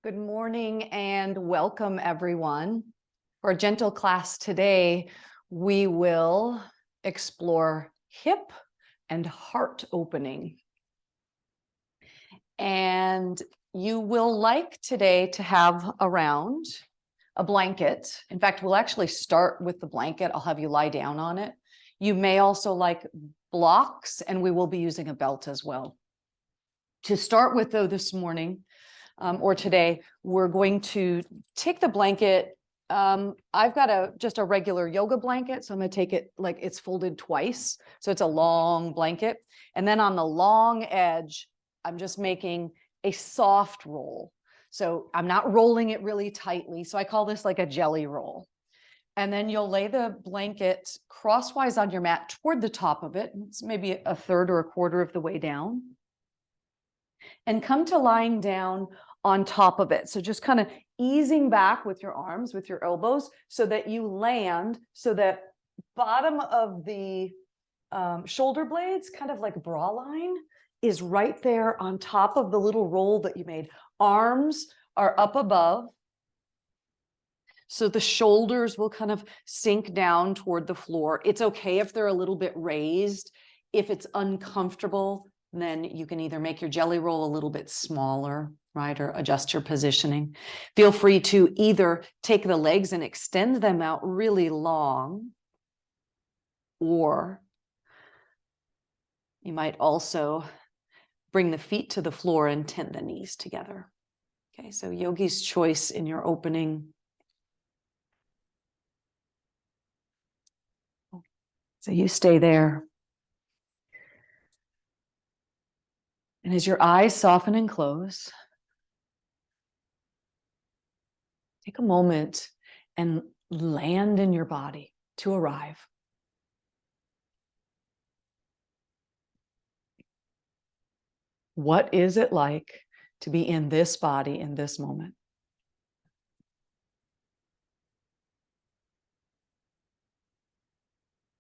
Good morning and welcome, everyone. For a gentle class today, we will explore hip and heart opening. And you will like today to have around a blanket. In fact, we'll actually start with the blanket. I'll have you lie down on it. You may also like blocks, and we will be using a belt as well. To start with, though, this morning, or today, we're going to take the blanket. I've got just a regular yoga blanket, so I'm going to take it like it's folded twice. So it's a long blanket. And then on the long edge, I'm just making a soft roll. So I'm not rolling it really tightly. So I call this like a jelly roll. And then you'll lay the blanket crosswise on your mat toward the top of it. It's maybe a third or a quarter of the way down. And come to lying down on top of it. So just kind of easing back with your arms, with your elbows, so that you land, so that bottom of the shoulder blades, kind of like bra line, is right there on top of the little roll that you made. Arms are up above. So the shoulders will kind of sink down toward the floor. It's okay if they're a little bit raised. If it's uncomfortable, then you can either make your jelly roll a little bit smaller, right, or adjust your positioning. Feel free to either take the legs and extend them out really long, or you might also bring the feet to the floor and tent the knees together. Okay, so yogi's choice in your opening. So you stay there. And as your eyes soften and close, take a moment and land in your body to arrive. What is it like to be in this body in this moment?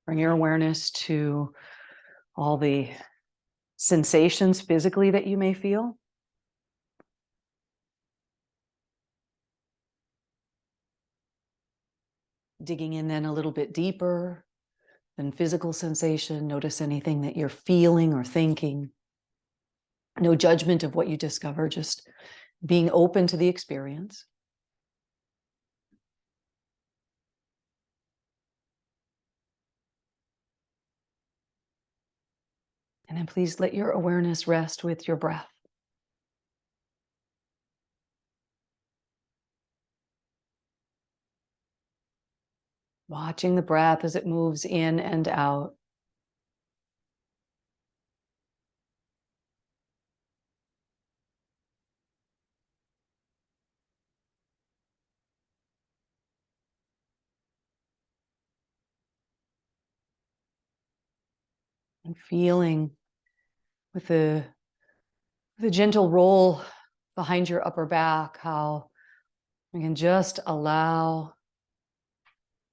Bring your awareness to all the sensations physically that you may feel. Digging in then a little bit deeper than physical sensation. Notice anything that you're feeling or thinking. No judgment of what you discover, just being open to the experience. And then please let your awareness rest with your breath. Watching the breath as it moves in and out. And feeling with the gentle roll behind your upper back, how we can just allow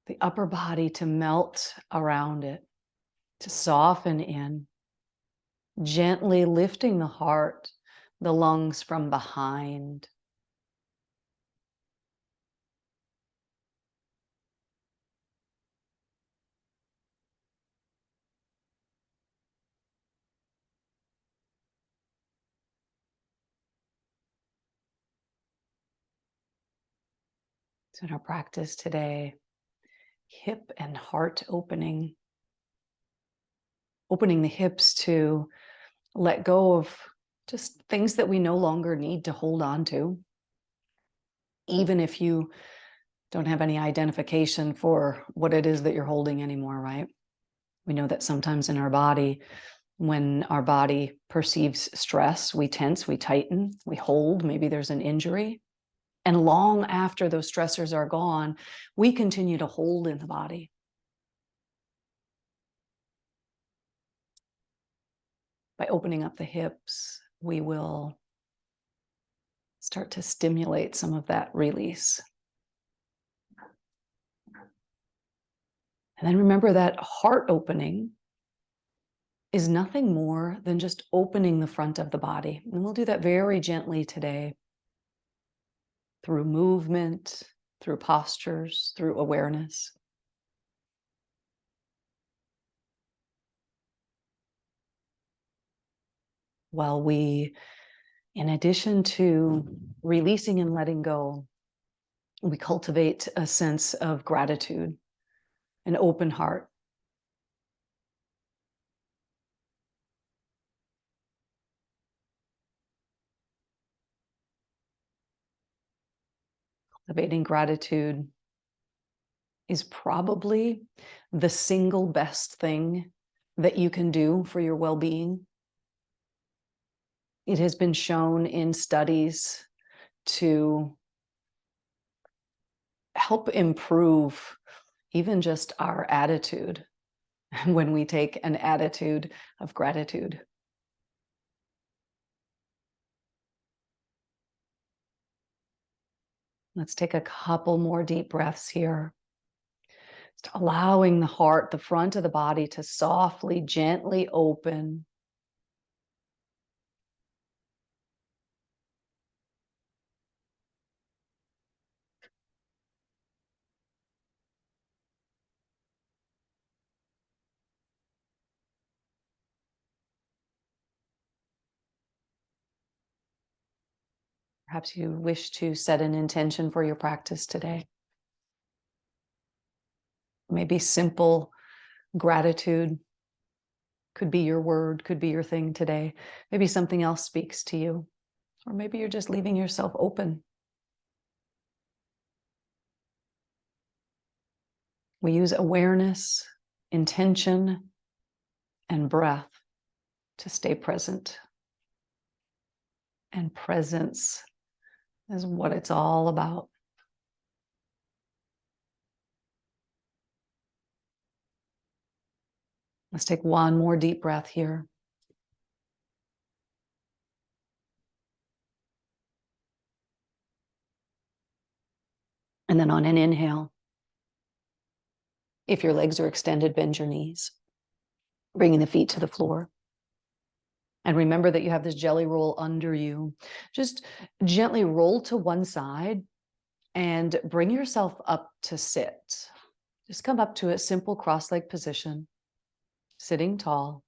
the upper body to melt around it, to soften in, gently lifting the heart, the lungs from behind. So in our practice today, hip and heart opening. Opening the hips to let go of just things that we no longer need to hold on to. Even if you don't have any identification for what it is that you're holding anymore, right? We know that sometimes in our body, when our body perceives stress, we tense, we tighten, we hold, maybe there's an injury. And long after those stressors are gone, we continue to hold in the body. By opening up the hips, we will start to stimulate some of that release. And then remember that heart opening is nothing more than just opening the front of the body. And we'll do that very gently today. through movement, through postures, through awareness. While we, in addition to releasing and letting go, we cultivate a sense of gratitude, an open heart. Cultivating gratitude is probably the single best thing that you can do for your well-being. It has been shown in studies to help improve even just our attitude when we take an attitude of gratitude. Let's take a couple more deep breaths here. Just allowing the heart, the front of the body, to softly, gently open. Perhaps you wish to set an intention for your practice today. Maybe simple gratitude could be your word, could be your thing today. Maybe something else speaks to you, or maybe you're just leaving yourself open. We use awareness, intention, and breath to stay present. And presence is what it's all about. Let's take one more deep breath here. And then on an inhale, if your legs are extended, bend your knees, bringing the feet to the floor. And remember that you have this jelly roll under you. Just gently roll to one side and bring yourself up to sit. Just come up to a simple cross-leg position, sitting tall.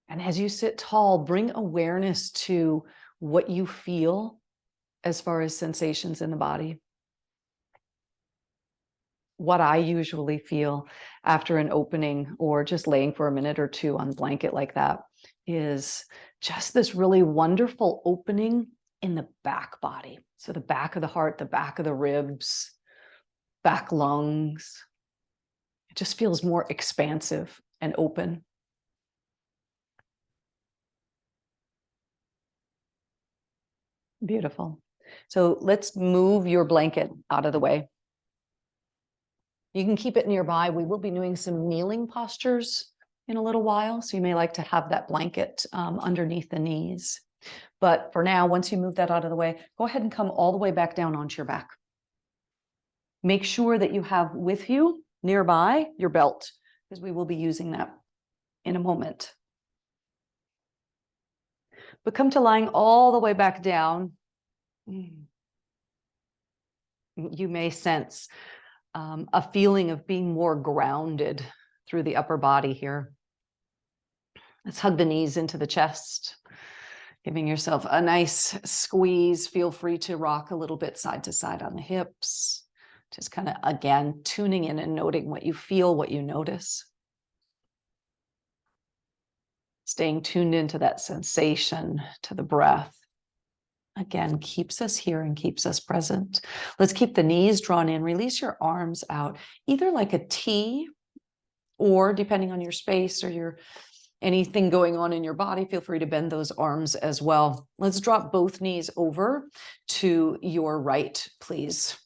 And as you sit tall, bring awareness to what you feel as far as sensations in the body. What I usually feel after an opening or just laying for a minute or two on a blanket like that is just this really wonderful opening in the back body. So the back of the heart, the back of the ribs, back lungs. It just feels more expansive and open. Beautiful. So let's move your blanket out of the way. You can keep it nearby. We will be doing some kneeling postures in a little while, so you may like to have that blanket underneath the knees. But for now, once you move that out of the way, go ahead and come all the way back down onto your back. Make sure that you have with you nearby your belt, because we will be using that in a moment. But come to lying all the way back down. You may sense a feeling of being more grounded through the upper body here. Let's hug the knees into the chest, giving yourself a nice squeeze. Feel free to rock a little bit side to side on the hips. Just kind of, again, tuning in and noting what you feel, what you notice. Staying tuned into that sensation, to the breath. Again, keeps us here and keeps us present. Let's keep the knees drawn in. Release your arms out, either like a T, or depending on your space or your anything going on in your body, feel free to bend those arms as well. Let's drop both knees over to your right, please.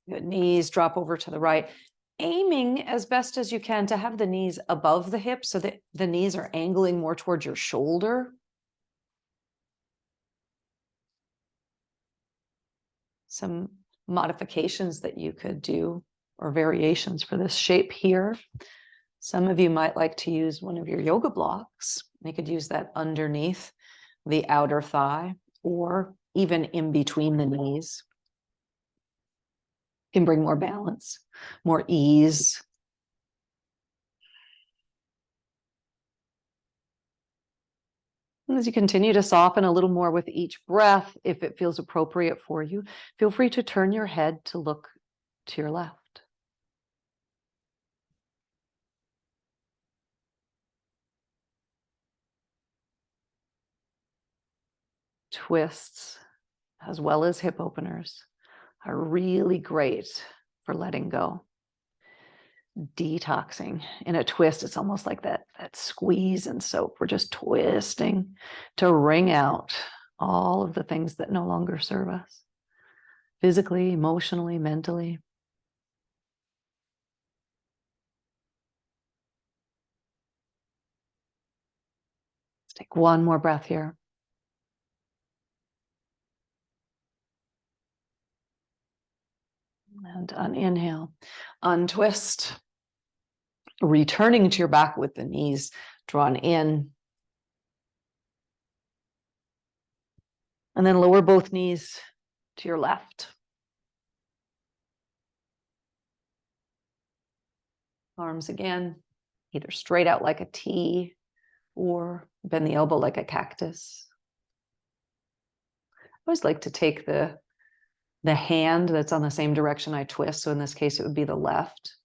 Good. Knees drop over to the right, aiming as best as you can to have the knees above the hips so that the knees are angling more towards your shoulder. Some modifications that you could do, or variations for this shape here. Some of you might like to use one of your yoga blocks. You could use that underneath the outer thigh, or even in between the knees. Can bring more balance, more ease. And as you continue to soften a little more with each breath, if it feels appropriate for you, feel free to turn your head to look to your left. Twists, as well as hip openers, are really great for letting go. Detoxing. In a twist, it's almost like that squeeze and soap. We're just twisting to wring out all of the things that no longer serve us, physically, emotionally, mentally. Let's take one more breath here. And on inhale, untwist, returning to your back with the knees drawn in. And then lower both knees to your left. Arms again, either straight out like a T or bend the elbow like a cactus. I always like to take the hand that's on the same direction I twist. So in this case, it would be the left.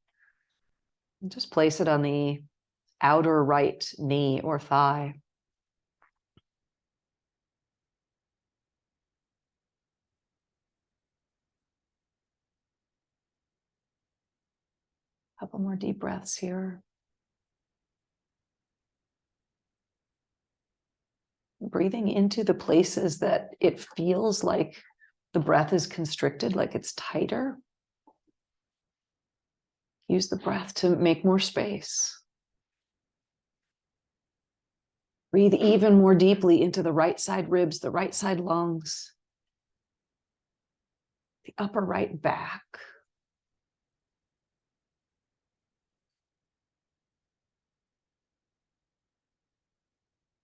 And just place it on the outer right knee or thigh. A couple more deep breaths here. Breathing into the places that it feels like the breath is constricted, like it's tighter. Use the breath to make more space. Breathe even more deeply into the right side ribs, the right side lungs, the upper right back.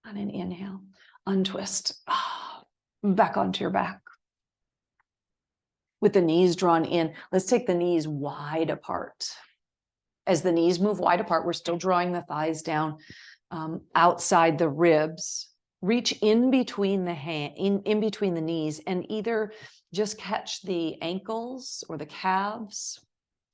On an inhale, untwist, back onto your back. With the knees drawn in, let's take the knees wide apart. As the knees move wide apart, we're still drawing the thighs down outside the ribs. Reach in between the in between the knees and either just catch the ankles or the calves.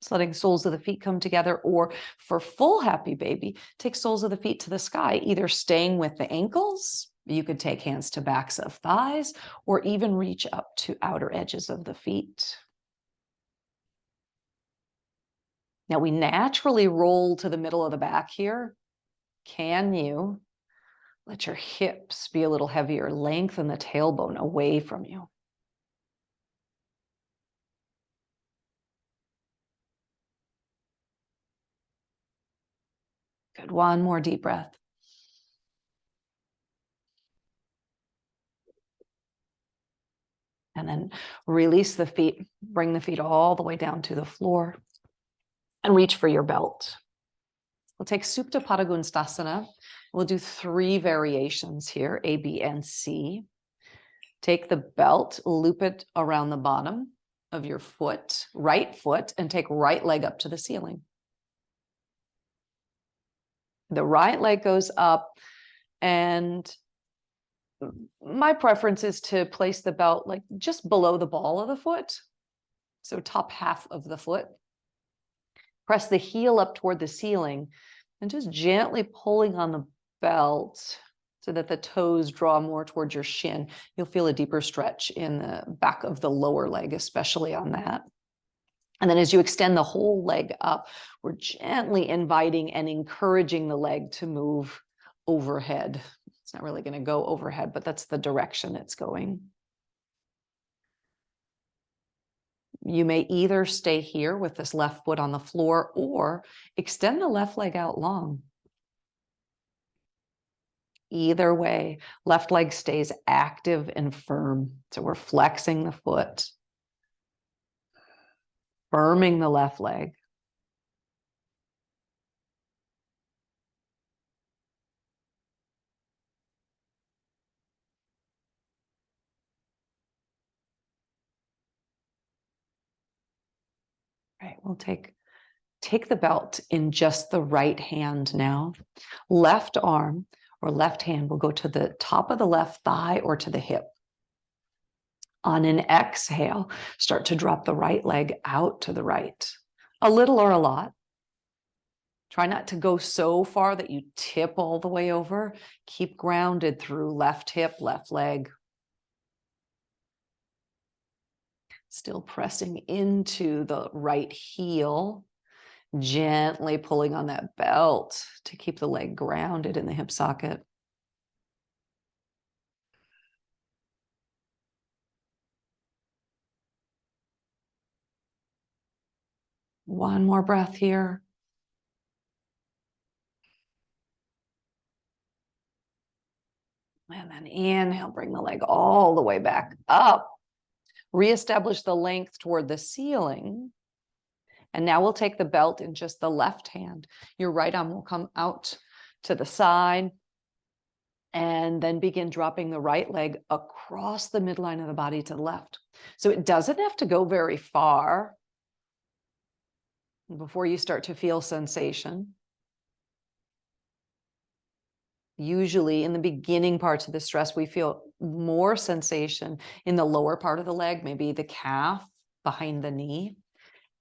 It's letting soles of the feet come together, or for full happy baby, take soles of the feet to the sky, either staying with the ankles. You could take hands to backs of thighs or even reach up to outer edges of the feet. Now we naturally roll to the middle of the back here. Can you let your hips be a little heavier? Lengthen the tailbone away from you. Good. One more deep breath. And then release the feet. Bring the feet all the way down to the floor and reach for your belt. We'll take Supta Padangusthasana. We'll do 3 variations here, A, B, and C. Take the belt, loop it around the bottom of your foot, right foot, and take right leg up to the ceiling. The right leg goes up, and my preference is to place the belt like just below the ball of the foot, so top half of the foot. Press the heel up toward the ceiling and just gently pulling on the belt so that the toes draw more towards your shin. You'll feel a deeper stretch in the back of the lower leg, especially on that. And then as you extend the whole leg up, we're gently inviting and encouraging the leg to move overhead. It's not really going to go overhead, but that's the direction it's going. You may either stay here with this left foot on the floor or extend the left leg out long. Either way, left leg stays active and firm. So we're flexing the foot, firming the left leg. right, we'll take the belt in just the right hand now. Left arm or left hand will go to the top of the left thigh or to the hip. On an exhale, start to drop the right leg out to the right, a little or a lot. Try not to go so far that you tip all the way over. Keep grounded through left hip, left leg. Still pressing into the right heel, gently pulling on that belt to keep the leg grounded in the hip socket. One more breath here. And then inhale, bring the leg all the way back up. Reestablish the length toward the ceiling. And now we'll take the belt in just the left hand. Your right arm will come out to the side. And then begin dropping the right leg across the midline of the body to the left. So it doesn't have to go very far before you start to feel sensation. Usually in the beginning parts of the stress, we feel more sensation in the lower part of the leg, maybe the calf behind the knee.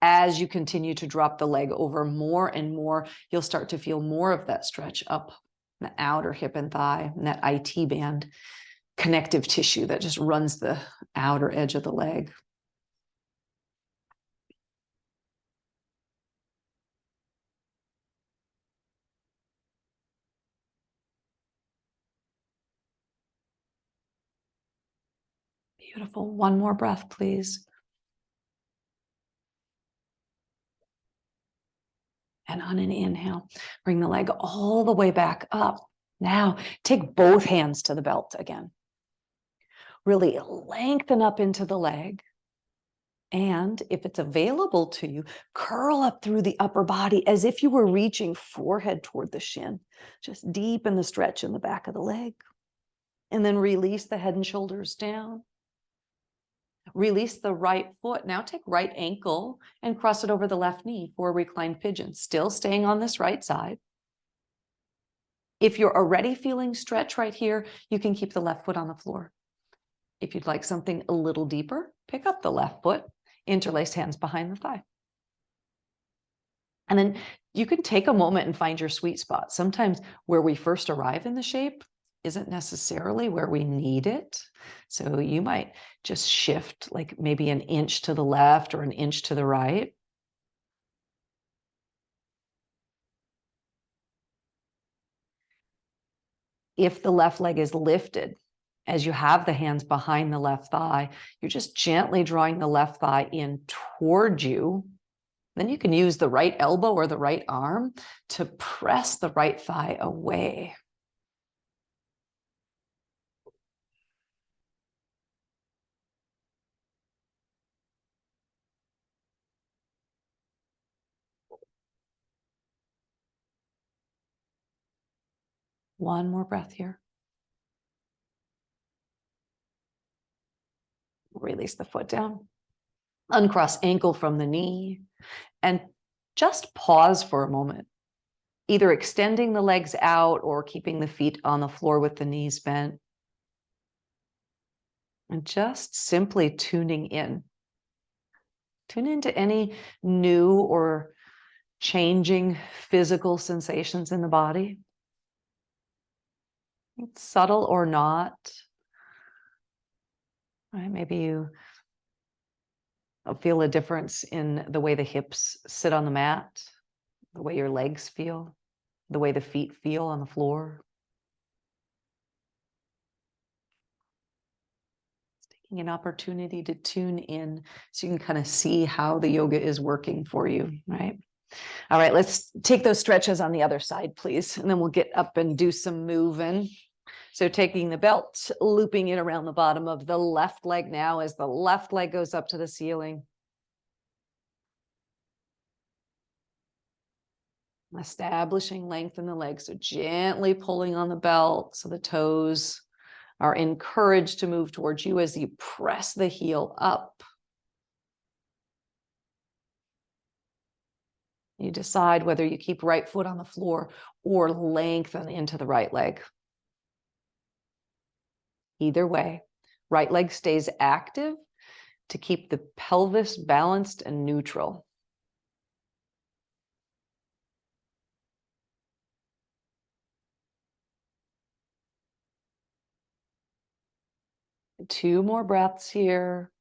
As you continue to drop the leg over more and more, you'll start to feel more of that stretch up the outer hip and thigh, and that IT band connective tissue that just runs the outer edge of the leg. Beautiful. One more breath, please. And on an inhale, bring the leg all the way back up. Now, take both hands to the belt again. Really lengthen up into the leg. And if it's available to you, curl up through the upper body as if you were reaching forehead toward the shin. Just deepen the stretch in the back of the leg. And then release the head and shoulders down. Release the right foot. Now take right ankle and cross it over the left knee for a reclined pigeon, still staying on this right side. If you're already feeling stretch right here, you can keep the left foot on the floor. If you'd like something a little deeper, pick up the left foot, interlace hands behind the thigh. And then you can take a moment and find your sweet spot. Sometimes where we first arrive in the shape isn't necessarily where we need it. So you might just shift like maybe an inch to the left or an inch to the right. If the left leg is lifted, as you have the hands behind the left thigh, you're just gently drawing the left thigh in toward you. Then you can use the right elbow or the right arm to press the right thigh away. One more breath here. Release the foot down. Uncross ankle from the knee. And just pause for a moment, either extending the legs out or keeping the feet on the floor with the knees bent. And just simply tuning in. Tune into any new or changing physical sensations in the body. Subtle or not. Right? Maybe you feel a difference in the way the hips sit on the mat, the way your legs feel, the way the feet feel on the floor. It's taking an opportunity to tune in so you can kind of see how the yoga is working for you, right? All right, let's take those stretches on the other side, please. And then we'll get up and do some moving. So taking the belt, looping it around the bottom of the left leg now as the left leg goes up to the ceiling. Establishing length in the leg, so gently pulling on the belt so the toes are encouraged to move towards you as you press the heel up. You decide whether you keep right foot on the floor or lengthen into the right leg. Either way, right leg stays active to keep the pelvis balanced and neutral. Two more breaths here.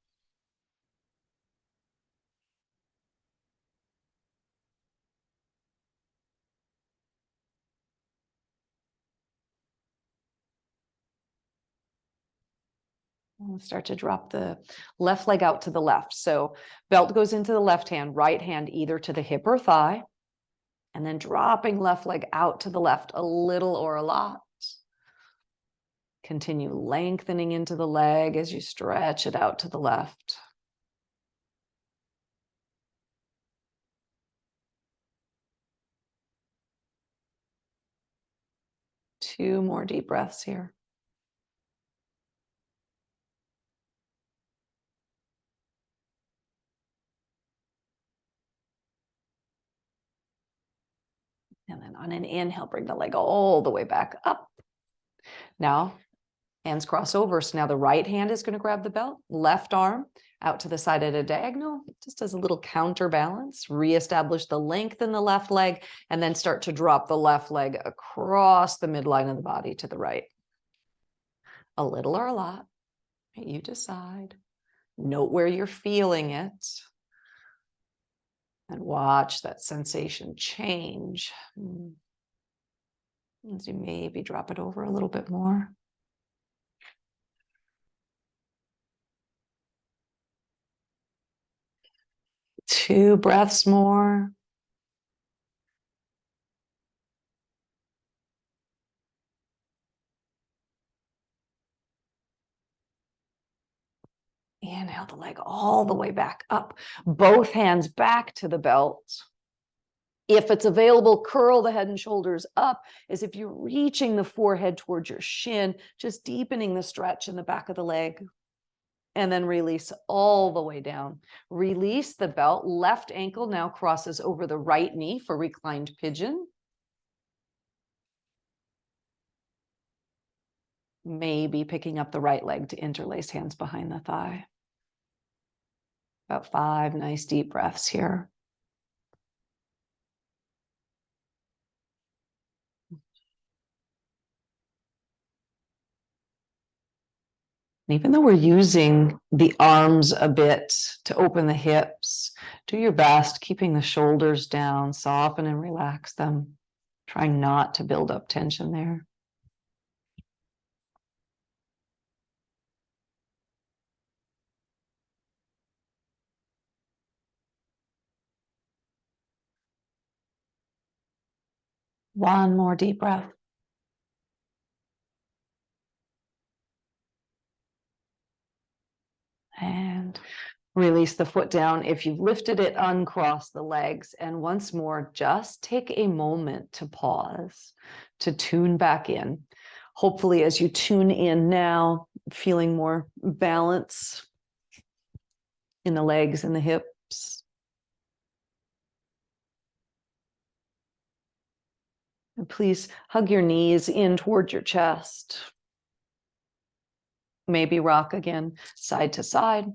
We'll start to drop the left leg out to the left. So belt goes into the left hand, right hand either to the hip or thigh, and then dropping left leg out to the left a little or a lot. Continue lengthening into the leg as you stretch it out to the left. Two more deep breaths here. And then on an inhale, bring the leg all the way back up. Now, hands cross over. So now the right hand is going to grab the belt, left arm out to the side at a diagonal, just as a little counterbalance. Reestablish the length in the left leg, and then start to drop the left leg across the midline of the body to the right. A little or a lot, you decide. Note where you're feeling it. And watch that sensation change. As you maybe drop it over a little bit more. Two breaths more. Inhale the leg all the way back up. Both hands back to the belt. If it's available, curl the head and shoulders up as if you're reaching the forehead towards your shin, just deepening the stretch in the back of the leg. And then release all the way down. Release the belt. Left ankle now crosses over the right knee for reclined pigeon. Maybe picking up the right leg to interlace hands behind the thigh. About 5 nice deep breaths here. Even though we're using the arms a bit to open the hips, do your best keeping the shoulders down, soften and relax them. Try not to build up tension there. One more deep breath. And release the foot down. If you've lifted it, uncross the legs. And once more, just take a moment to pause, to tune back in. Hopefully, as you tune in now, feeling more balance in the legs and the hips. And please hug your knees in towards your chest. Maybe rock again, side to side.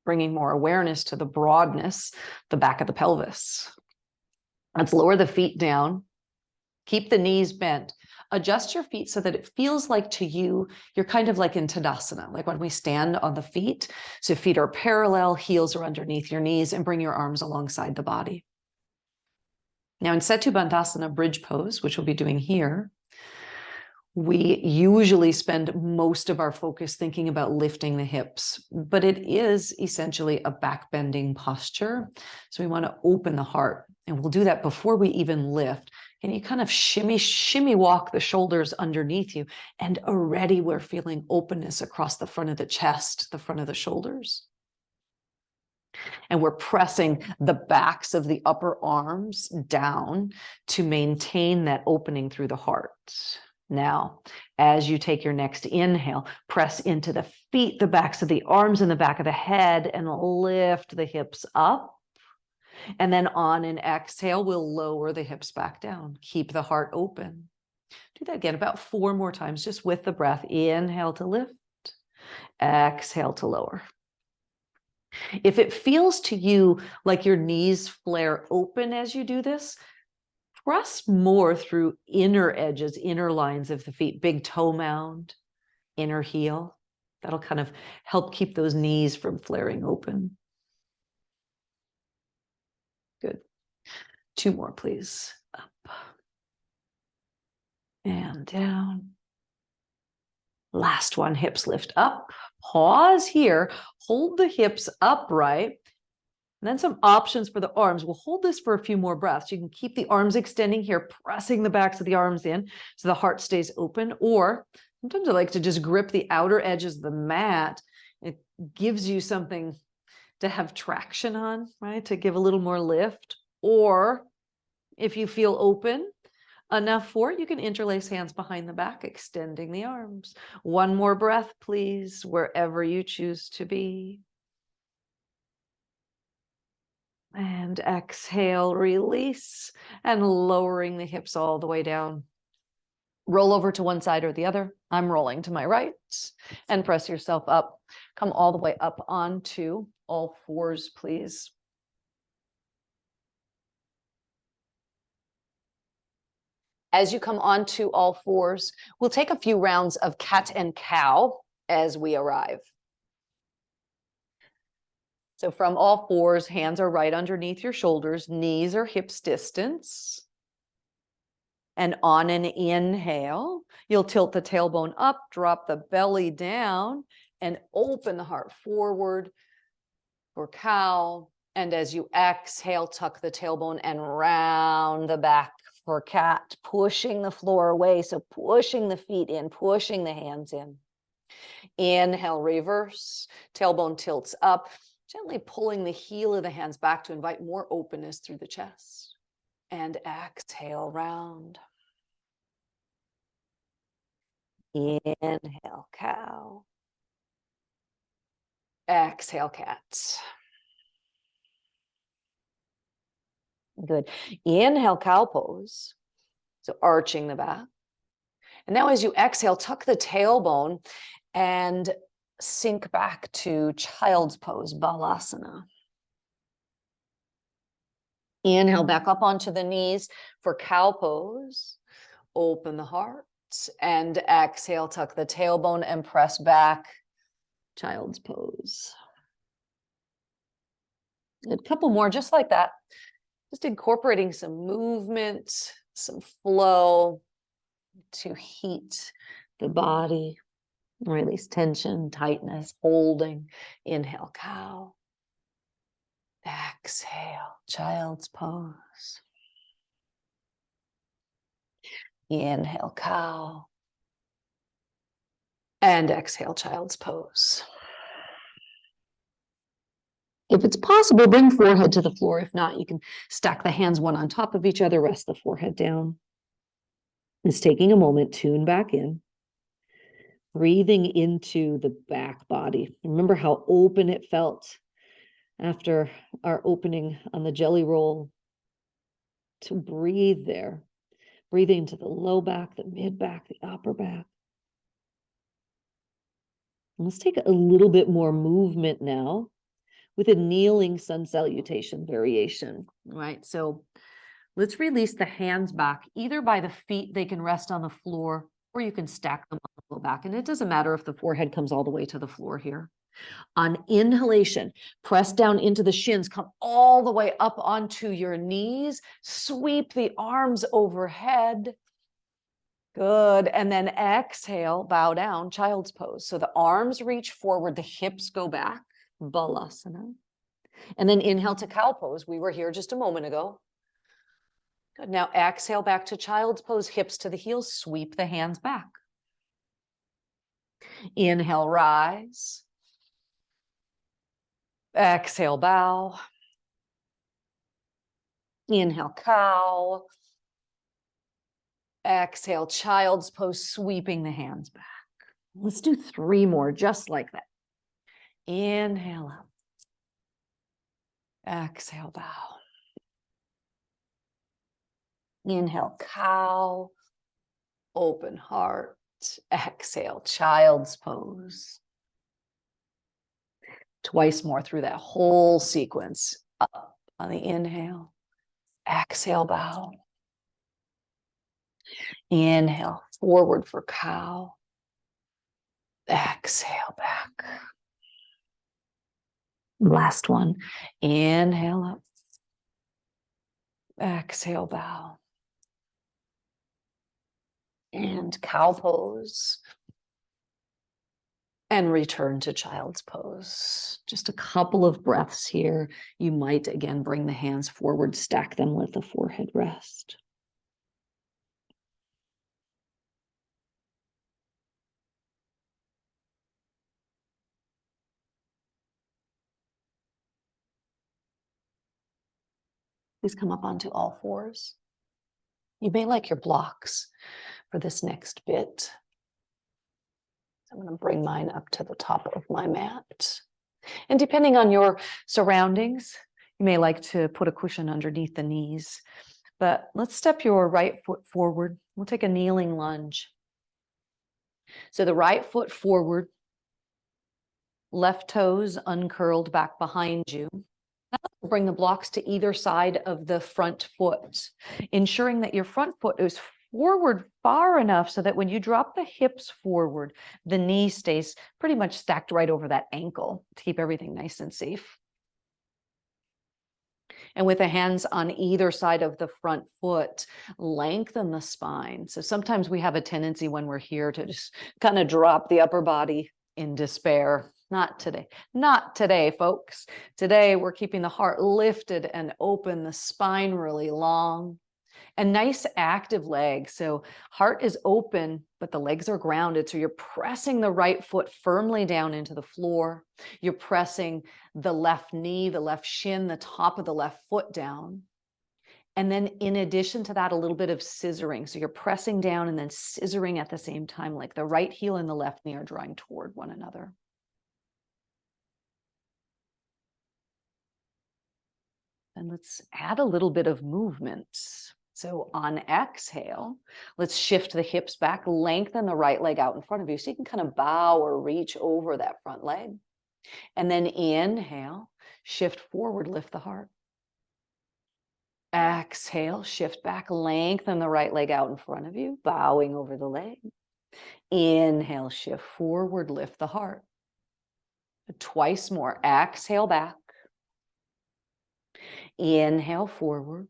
Bringing more awareness to the broadness, the back of the pelvis. Let's lower the feet down. Keep the knees bent. Adjust your feet so that it feels like to you, you're kind of like in Tadasana, like when we stand on the feet. So feet are parallel, heels are underneath your knees, and bring your arms alongside the body. Now in Setu Bandhasana bridge pose, which we'll be doing here, we usually spend most of our focus thinking about lifting the hips, but it is essentially a back bending posture. So we want to open the heart, and we'll do that before we even lift. And you kind of shimmy walk the shoulders underneath you, and already we're feeling openness across the front of the chest, the front of the shoulders. And we're pressing the backs of the upper arms down to maintain that opening through the heart. Now, as you take your next inhale, press into the feet, the backs of the arms, and the back of the head, and lift the hips up. And then on an exhale, we'll lower the hips back down. Keep the heart open. Do that again about 4 more times, just with the breath. Inhale to lift, exhale to lower. If it feels to you like your knees flare open as you do this, press more through inner edges, inner lines of the feet, big toe mound, inner heel. That'll kind of help keep those knees from flaring open. Good. 2 more, please. Up and down. Last one, hips lift up. Pause here. Hold the hips upright. And then some options for the arms. We'll hold this for a few more breaths. You can keep the arms extending here, pressing the backs of the arms in so the heart stays open. Or sometimes I like to just grip the outer edges of the mat. It gives you something to have traction on, right? To give a little more lift. Or if you feel open enough for it, you can interlace hands behind the back, extending the arms. 1 more breath, please, wherever you choose to be. And exhale, release, and lowering the hips all the way down. Roll over to one side or the other. I'm rolling to my right, and press yourself up. Come all the way up onto all 4s, please. As you come onto all 4s, we'll take a few rounds of cat and cow as we arrive. So from all 4s, hands are right underneath your shoulders, knees are hips distance. And on an inhale, you'll tilt the tailbone up, drop the belly down, and open the heart forward for cow. And as you exhale, tuck the tailbone and round the back for cat, pushing the floor away. So pushing the feet in, pushing the hands in. Inhale, reverse, tailbone tilts up, gently pulling the heel of the hands back to invite more openness through the chest. And exhale, round. Inhale, cow. Exhale, cat. Good. Inhale, cow pose. So arching the back. And now as you exhale, tuck the tailbone and sink back to child's pose, balasana. Inhale back up onto the knees for cow pose. Open the heart and exhale, tuck the tailbone and press back, child's pose. A couple more just like that. Just incorporating some movement, some flow to heat the body, release tension, tightness, holding. Inhale, cow. Exhale, child's pose. Inhale, cow. And exhale, child's pose. If it's possible, bring forehead to the floor. If not, you can stack the hands one on top of each other, rest the forehead down. It's taking a moment, tune back in. Breathing into the back body. Remember how open it felt after our opening on the jelly roll. To breathe there. Breathing into the low back, the mid back, the upper back. And let's take a little bit more movement now with a kneeling sun salutation variation, right? So let's release the hands back, either by the feet, they can rest on the floor, or you can stack them on the low back. And it doesn't matter if the forehead comes all the way to the floor here. On inhalation, press down into the shins, come all the way up onto your knees, sweep the arms overhead. Good. And then exhale, bow down, child's pose. So the arms reach forward, the hips go back, balasana. And then inhale to cow pose. We were here just a moment ago. Good. Now exhale back to child's pose, hips to the heels, sweep the hands back. Inhale, rise. Exhale, bow. Inhale, cow. Exhale, child's pose, sweeping the hands back. Let's do 3 more, just like that. Inhale up. Exhale, bow. Inhale, cow, open heart. Exhale, child's pose. Twice more through that whole sequence. Up on the inhale. Exhale, bow. Inhale, forward for cow. Exhale, back. Last one. Inhale up. Exhale, bow. And cow pose. And return to child's pose. Just a couple of breaths here. You might again bring the hands forward, stack them, let the forehead rest. Please come up onto all fours. You may like your blocks for this next bit. I'm going to bring mine up to the top of my mat. And depending on your surroundings, you may like to put a cushion underneath the knees. But let's step your right foot forward. We'll take a kneeling lunge. So the right foot forward, left toes uncurled back behind you. Now bring the blocks to either side of the front foot, ensuring that your front foot is forward far enough so that when you drop the hips forward, the knee stays pretty much stacked right over that ankle to keep everything nice and safe. And with the hands on either side of the front foot, lengthen the spine. So sometimes we have a tendency when we're here to just kind of drop the upper body in despair. Not today. Not today, folks. Today, we're keeping the heart lifted and open, the spine really long. And nice active legs. So heart is open, but the legs are grounded. So you're pressing the right foot firmly down into the floor. You're pressing the left knee, the left shin, the top of the left foot down. And then in addition to that, a little bit of scissoring. So you're pressing down and then scissoring at the same time, like the right heel and the left knee are drawing toward one another. And let's add a little bit of movement. So on exhale, let's shift the hips back, lengthen the right leg out in front of you so you can kind of bow or reach over that front leg. And then inhale, shift forward, lift the heart. Exhale, shift back, lengthen the right leg out in front of you, bowing over the leg. Inhale, shift forward, lift the heart. Twice more. Exhale back. Inhale forward.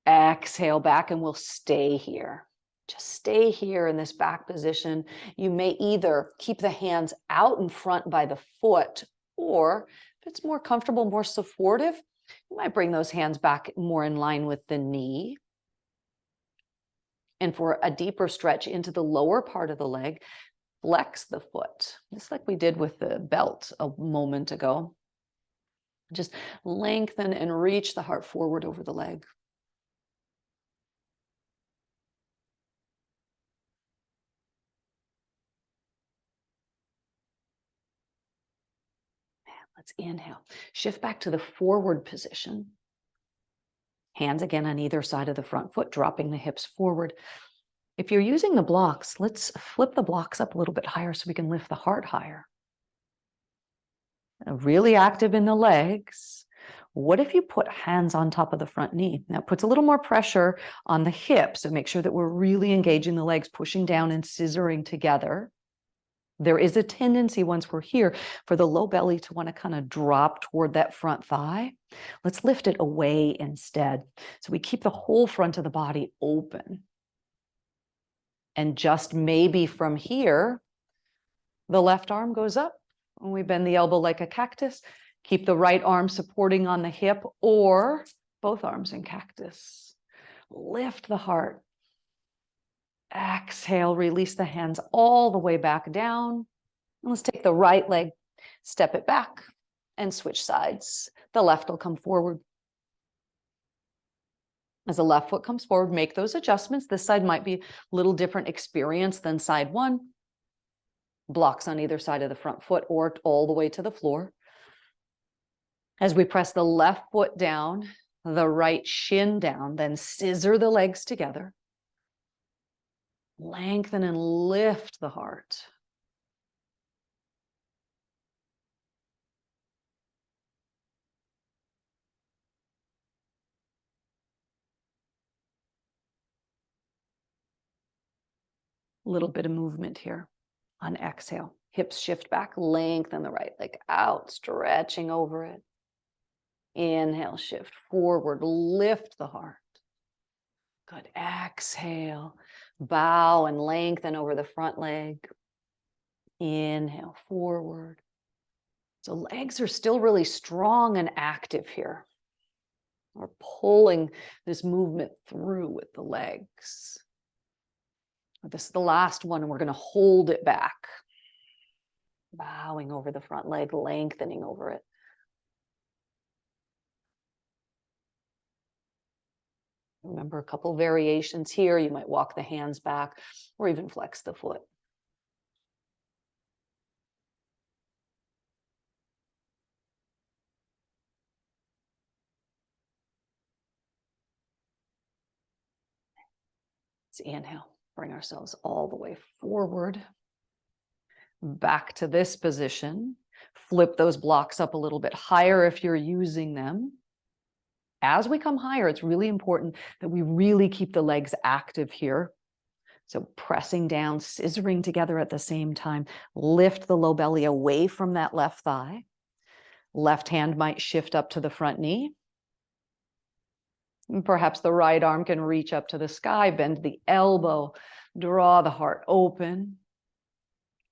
Exhale back, and we'll stay here. Just stay here in this back position. You may either keep the hands out in front by the foot, or if it's more comfortable, more supportive, you might bring those hands back more in line with the knee. And for a deeper stretch into the lower part of the leg, flex the foot, just like we did with the belt a moment ago. Just lengthen and reach the heart forward over the leg. Let's inhale. Shift back to the forward position. Hands again on either side of the front foot, dropping the hips forward. If you're using the blocks, let's flip the blocks up a little bit higher so we can lift the heart higher. Really active in the legs. What if you put hands on top of the front knee? Now it puts a little more pressure on the hips, so make sure that we're really engaging the legs, pushing down and scissoring together. There is a tendency once we're here for the low belly to want to kind of drop toward that front thigh. Let's lift it away instead. So we keep the whole front of the body open. And just maybe from here, the left arm goes up. When we bend the elbow like a cactus, keep the right arm supporting on the hip or both arms in cactus. Lift the heart. Exhale, release the hands all the way back down. And let's take the right leg, step it back, and switch sides. The left will come forward. As the left foot comes forward, make those adjustments. This side might be a little different experience than side one. Blocks on either side of the front foot or all the way to the floor. As we press the left foot down, the right shin down, then scissor the legs together. Lengthen and lift the heart. A little bit of movement here on exhale. Hips shift back, lengthen the right leg out, stretching over it. Inhale, shift forward, lift the heart. Good. Exhale, bow and lengthen over the front leg. Inhale, forward. So legs are still really strong and active here. We're pulling this movement through with the legs. This is the last one, and we're going to hold it back. Bowing over the front leg, lengthening over it. Remember, a couple variations here. You might walk the hands back or even flex the foot. Let's inhale, bring ourselves all the way forward. Back to this position. Flip those blocks up a little bit higher if you're using them. As we come higher, it's really important that we really keep the legs active here. So pressing down, scissoring together at the same time. Lift the low belly away from that left thigh. Left hand might shift up to the front knee. And perhaps the right arm can reach up to the sky, bend the elbow, draw the heart open.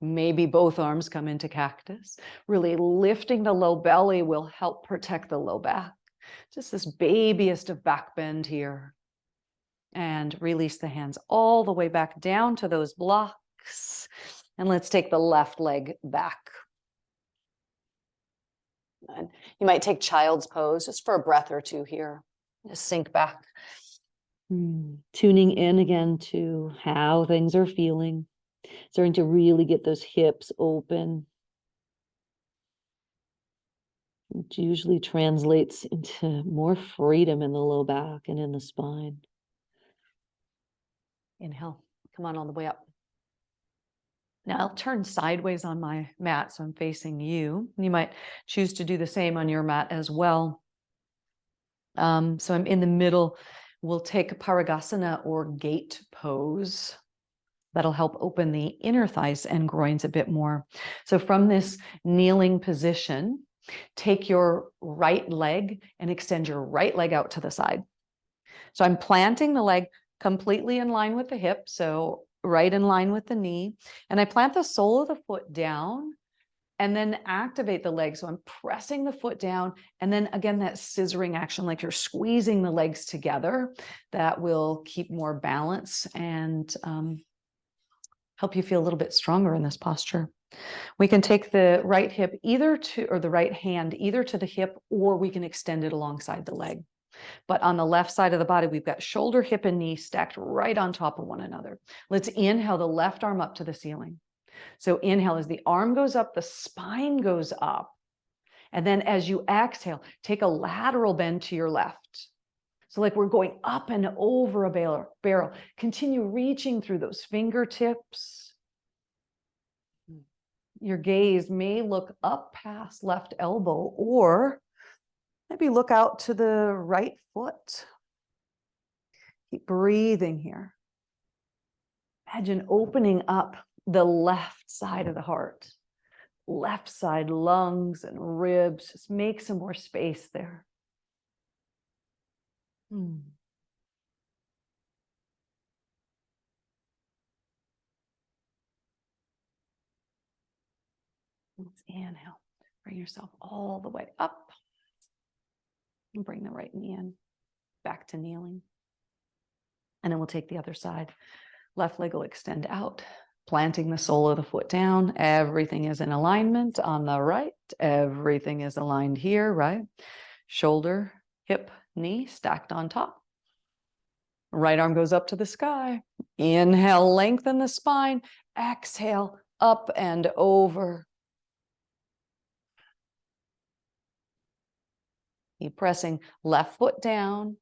Maybe both arms come into cactus. Really lifting the low belly will help protect the low back. Just this babiest of back bend here. And release the hands all the way back down to those blocks. And let's take the left leg back. And you might take child's pose just for a breath or two here. Just sink back. Tuning in again to how things are feeling. Starting to really get those hips open. Which usually translates into more freedom in the low back and in the spine. Inhale, come on all the way up. Now I'll turn sideways on my mat, so I'm facing you. You might choose to do the same on your mat as well. So I'm in the middle. We'll take a Parigasana or gate pose. That'll help open the inner thighs and groins a bit more. So from this kneeling position, take your right leg and extend your right leg out to the side. So I'm planting the leg completely in line with the hip, so right in line with the knee. And I plant the sole of the foot down and then activate the leg. So I'm pressing the foot down. And then again, that scissoring action, like you're squeezing the legs together, that will keep more balance and help you feel a little bit stronger in this posture. We can take the right hip either to, or the right hand either to the hip, or we can extend it alongside the leg. But on the left side of the body, we've got shoulder, hip, and knee stacked right on top of one another. Let's inhale the left arm up to the ceiling. So inhale, as the arm goes up, the spine goes up. And then as you exhale, take a lateral bend to your left. So like we're going up and over a barrel. Continue reaching through those fingertips. Your gaze may look up past left elbow, or maybe look out to the right foot. Keep breathing here. Imagine opening up the left side of the heart. Left side, lungs and ribs. Just make some more space there. Let's inhale. Bring yourself all the way up. And bring the right knee in. Back to kneeling. And then we'll take the other side. Left leg will extend out. Planting the sole of the foot down. Everything is in alignment on the right. Everything is aligned here, right? Shoulder, hip, knee stacked on top. Right arm goes up to the sky. Inhale, lengthen the spine. Exhale, up and over. Keep pressing left foot down,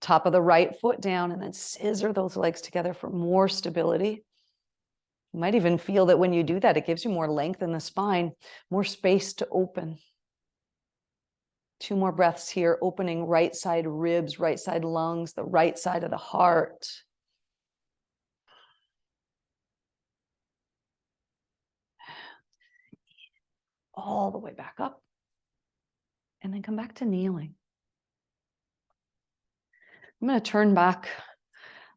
top of the right foot down, and then scissor those legs together for more stability. You might even feel that when you do that, it gives you more length in the spine, more space to open. 2 more breaths here, opening right side ribs, right side lungs, the right side of the heart. All the way back up. And then come back to kneeling. I'm going to turn back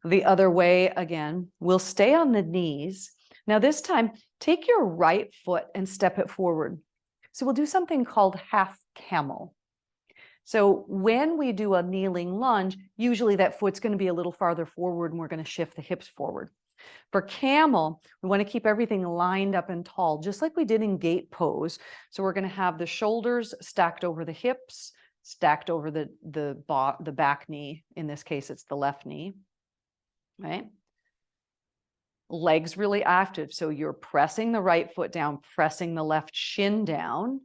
the other way again. We'll stay on the knees. Now this time, take your right foot and step it forward. So we'll do something called half camel. So when we do a kneeling lunge, usually that foot's going to be a little farther forward and we're going to shift the hips forward. For camel, we want to keep everything lined up and tall, just like we did in gate pose. So we're going to have the shoulders stacked over the hips, stacked over the back knee. In this case, it's the left knee, right? Legs really active. So you're pressing the right foot down, pressing the left shin down,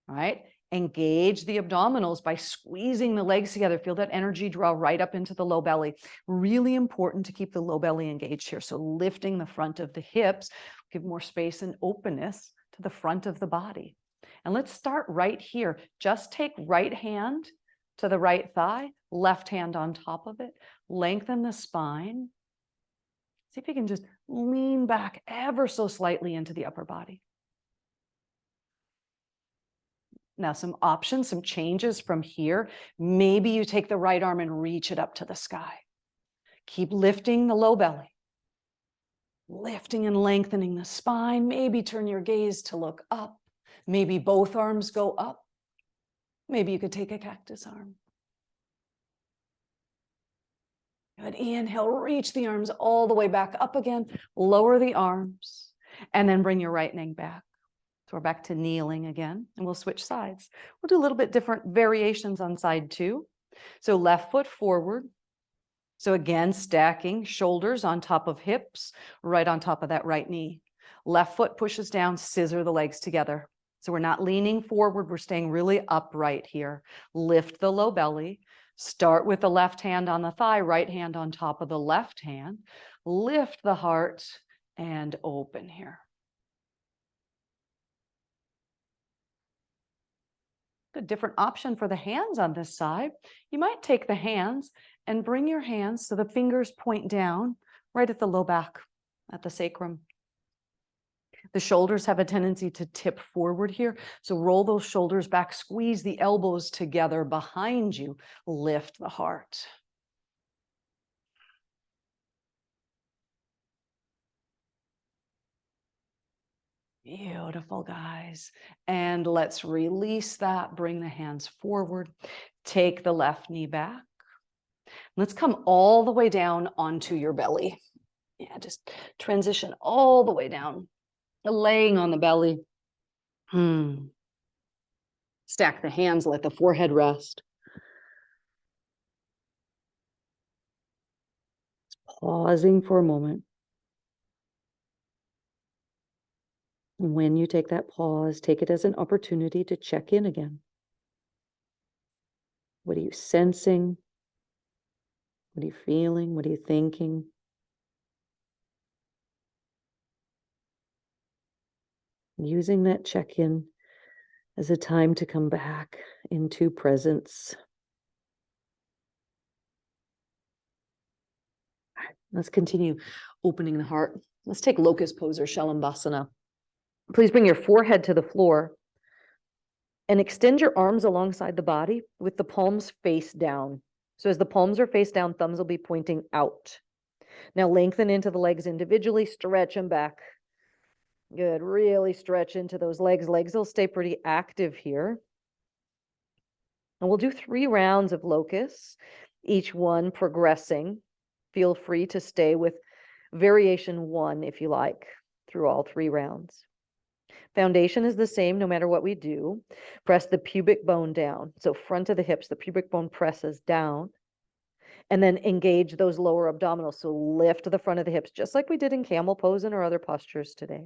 right? Engage the abdominals by squeezing the legs together. Feel that energy draw right up into the low belly. Really important to keep the low belly engaged here. So lifting the front of the hips, give more space and openness to the front of the body. And let's start right here. Just take right hand to the right thigh, left hand on top of it. Lengthen the spine. See if you can just lean back ever so slightly into the upper body. Now, some options, some changes from here. Maybe you take the right arm and reach it up to the sky. Keep lifting the low belly. Lifting and lengthening the spine. Maybe turn your gaze to look up. Maybe both arms go up. Maybe you could take a cactus arm. Good. Inhale, reach the arms all the way back up again. Lower the arms. And then bring your right leg back. So we're back to kneeling again, and we'll switch sides. We'll do a little bit different variations on side 2. So left foot forward. So again, stacking shoulders on top of hips, right on top of that right knee. Left foot pushes down, scissor the legs together. So we're not leaning forward, we're staying really upright here. Lift the low belly. Start with the left hand on the thigh, right hand on top of the left hand. Lift the heart and open here. A different option for the hands on this side. You might take the hands and bring your hands so the fingers point down right at the low back, at the sacrum. The shoulders have a tendency to tip forward here. So roll those shoulders back, squeeze the elbows together behind you, lift the heart. Beautiful, guys. And let's release that. Bring the hands forward. Take the left knee back. Let's come all the way down onto your belly. Yeah, just transition all the way down. Laying on the belly. Stack the hands, let the forehead rest. Pausing for a moment. When you take that pause, take it as an opportunity to check in again. What are you sensing? What are you feeling? What are you thinking? Using that check-in as a time to come back into presence. All right, let's continue opening the heart. Let's take locust pose or Shalambhasana. Please bring your forehead to the floor and extend your arms alongside the body with the palms face down. So as the palms are face down, thumbs will be pointing out. Now lengthen into the legs individually, stretch them back. Good, really stretch into those legs. Legs will stay pretty active here. And we'll do 3 rounds of locusts, each one progressing. Feel free to stay with variation 1 if you like, through all 3 rounds. Foundation is the same no matter what we do. Press the pubic bone down. So front of the hips, the pubic bone presses down. And then engage those lower abdominals. So lift the front of the hips, just like we did in camel pose and our other postures today.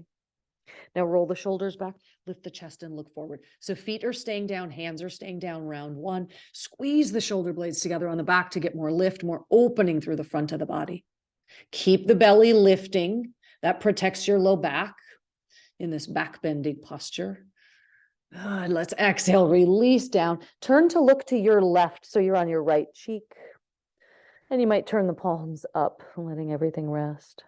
Now roll the shoulders back, lift the chest and look forward. So feet are staying down, hands are staying down, round one. Squeeze the shoulder blades together on the back to get more lift, more opening through the front of the body. Keep the belly lifting. That protects your low back in this back bending posture. Good. Let's exhale, release down. Turn to look to your left, so you're on your right cheek. And you might turn the palms up, letting everything rest.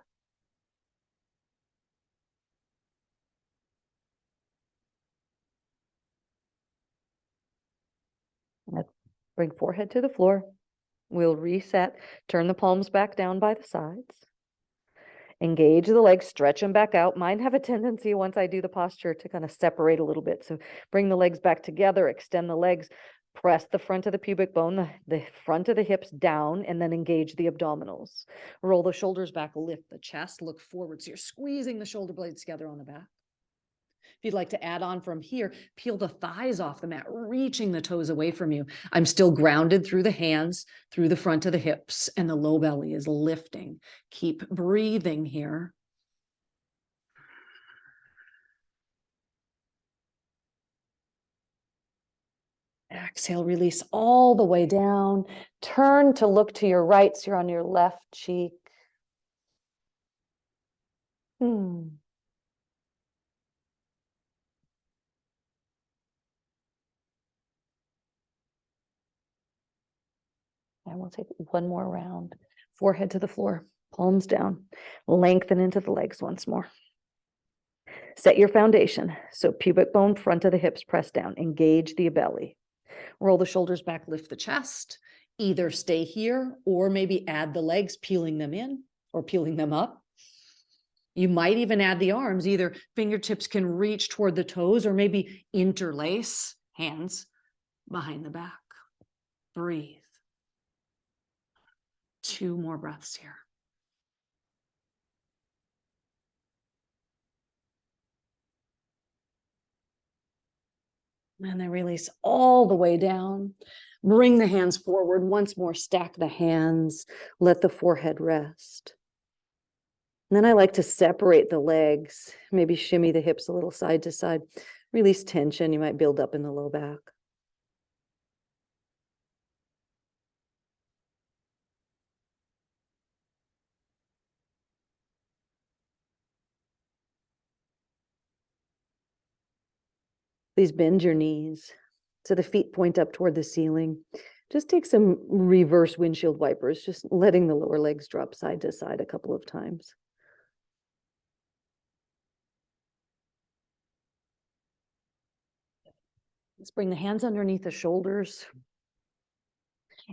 Let's bring forehead to the floor. We'll reset. Turn the palms back down by the sides. Engage the legs, stretch them back out. Mine have a tendency, once I do the posture, to kind of separate a little bit. So bring the legs back together, extend the legs, press the front of the pubic bone, the front of the hips down, and then engage the abdominals. Roll the shoulders back, lift the chest, look forward. So you're squeezing the shoulder blades together on the back. If you'd like to add on from here, peel the thighs off the mat, reaching the toes away from you. I'm still grounded through the hands, through the front of the hips, and the low belly is lifting. Keep breathing here. Exhale, release all the way down. Turn to look to your right, so you're on your left cheek. And we'll take one more round. Forehead to the floor, palms down. Lengthen into the legs once more. Set your foundation. So pubic bone, front of the hips, press down. Engage the belly. Roll the shoulders back, lift the chest. Either stay here or maybe add the legs, peeling them in or peeling them up. You might even add the arms. Either fingertips can reach toward the toes or maybe interlace hands behind the back. Breathe. 2 more breaths here. And then release all the way down. Bring the hands forward once more. Stack the hands. Let the forehead rest. And then I like to separate the legs, maybe shimmy the hips a little side to side. Release tension. You might build up in the low back. Please bend your knees so the feet point up toward the ceiling. Just take some reverse windshield wipers, just letting the lower legs drop side to side a couple of times. Let's bring the hands underneath the shoulders.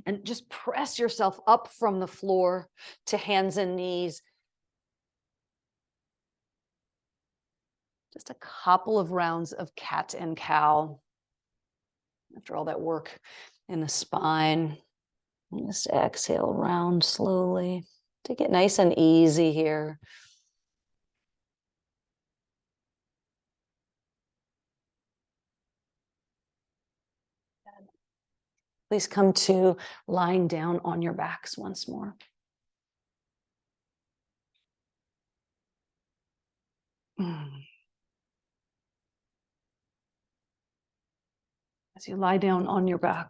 And just press yourself up from the floor to hands and knees. Just a couple of rounds of cat and cow. After all that work in the spine, just exhale, round slowly. Take it nice and easy here. Please come to lying down on your backs once more. As you lie down on your back,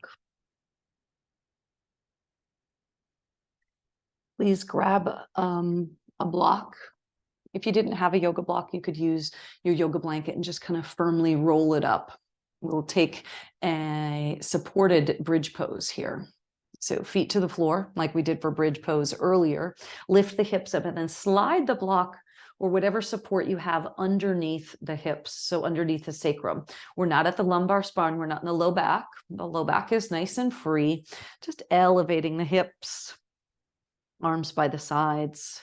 please grab a block. If you didn't have a yoga block, you could use your yoga blanket and just kind of firmly roll it up. We'll take a supported bridge pose here. So feet to the floor, like we did for bridge pose earlier. Lift the hips up and then slide the block or whatever support you have underneath the hips, so underneath the sacrum. We're not at the lumbar spine, we're not in the low back. The low back is nice and free, just elevating the hips, arms by the sides.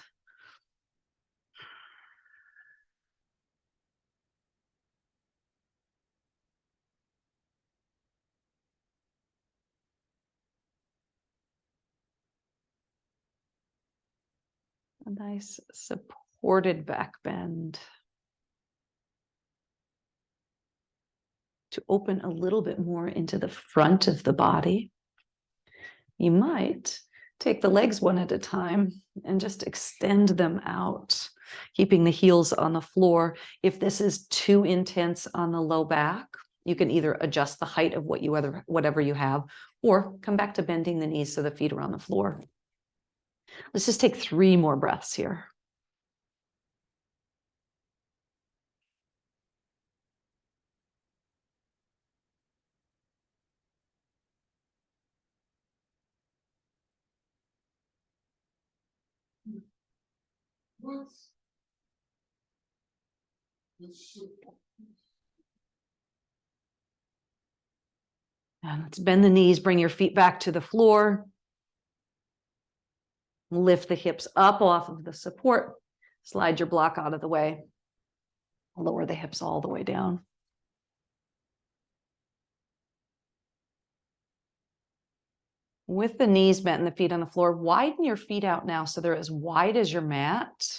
A nice supported back bend. To open a little bit more into the front of the body. You might take the legs one at a time and just extend them out. keeping the heels on the floor. If this is too intense on the low back, you can either adjust the height of whatever you have, or come back to bending the knees so the feet are on the floor. Let's just take 3 more breaths here. And let's bend the knees, bring your feet back to the floor. Lift the hips up off of the support. Slide your block out of the way. Lower the hips all the way down. With the knees bent and the feet on the floor, widen your feet out now so they're as wide as your mat.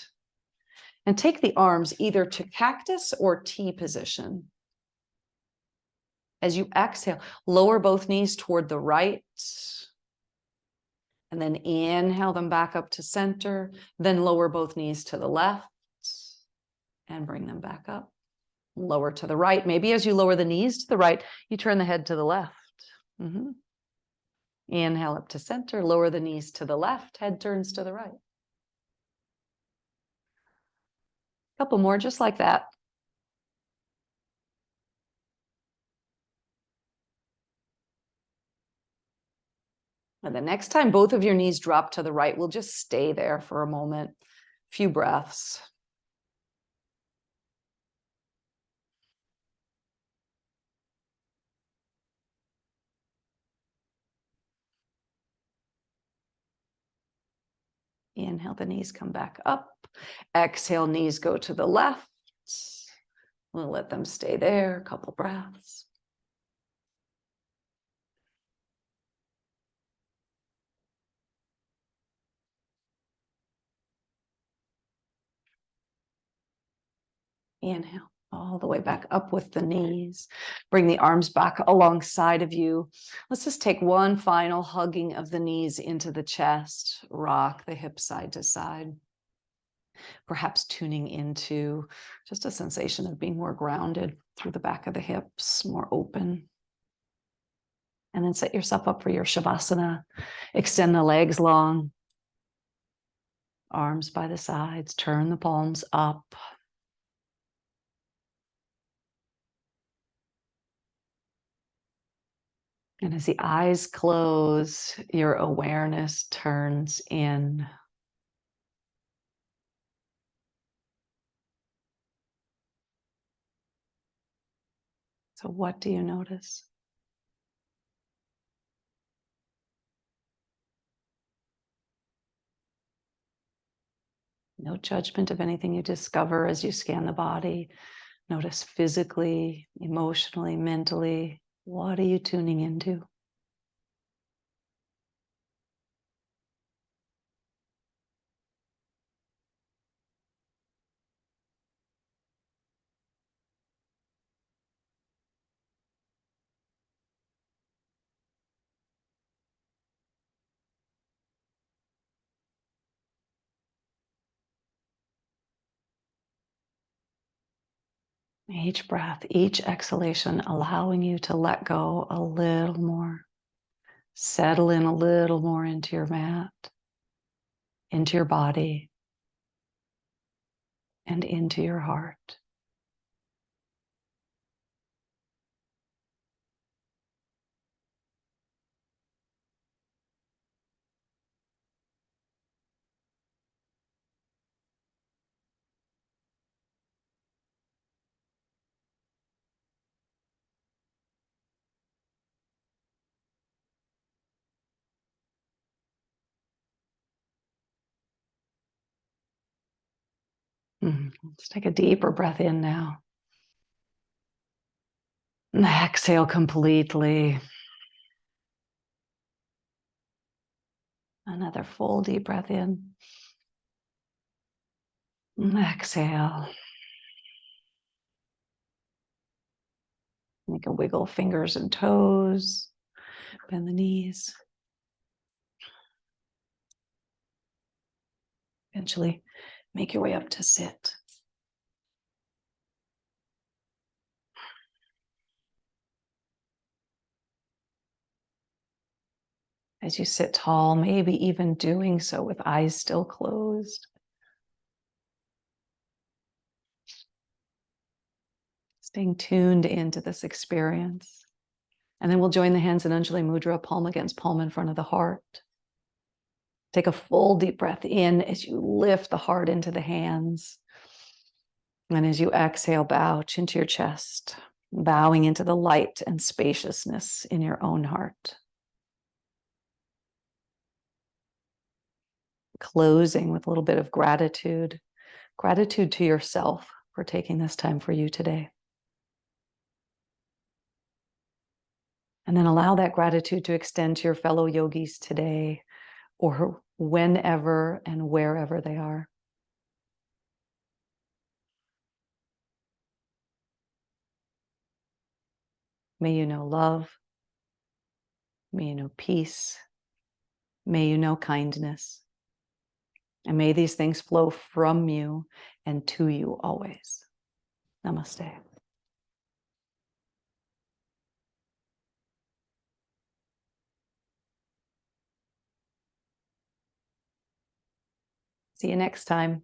And take the arms either to cactus or T position. As you exhale, lower both knees toward the right. And then inhale them back up to center. Then lower both knees to the left and bring them back up. Lower to the right. Maybe as you lower the knees to the right, you turn the head to the left. Inhale up to center, lower the knees to the left, head turns to the right. Couple more just like that. And the next time both of your knees drop to the right, we'll just stay there for a moment. Few breaths. Inhale, the knees come back up. Exhale, knees go to the left. We'll let them stay there, a couple breaths. Inhale, all the way back up with the knees. Bring the arms back alongside of you. Let's just take one final hugging of the knees into the chest. Rock the hips side to side. Perhaps tuning into just a sensation of being more grounded through the back of the hips, more open. And then set yourself up for your Shavasana. Extend the legs long. Arms by the sides, turn the palms up. And as the eyes close, your awareness turns in. So what do you notice? No judgment of anything you discover as you scan the body. Notice physically, emotionally, mentally. What are you tuning into? Each breath, each exhalation, allowing you to let go a little more. Settle in a little more into your mat, into your body, and into your heart. Let's take a deeper breath in now. And exhale completely. Another full deep breath in. And exhale. You can wiggle fingers and toes. Bend the knees. Eventually Make your way up to sit. As you sit tall, maybe even doing so with eyes still closed. Staying tuned into this experience. And then we'll join the hands in Anjali Mudra, palm against palm in front of the heart. Take a full deep breath in as you lift the heart into the hands. And as you exhale, bow chin to your chest, bowing into the light and spaciousness in your own heart. Closing with a little bit of gratitude. Gratitude to yourself for taking this time for you today. And then allow that gratitude to extend to your fellow yogis today or whenever and wherever they are. May you know love. May you know peace. May you know kindness. And may these things flow from you and to you always. Namaste. See you next time.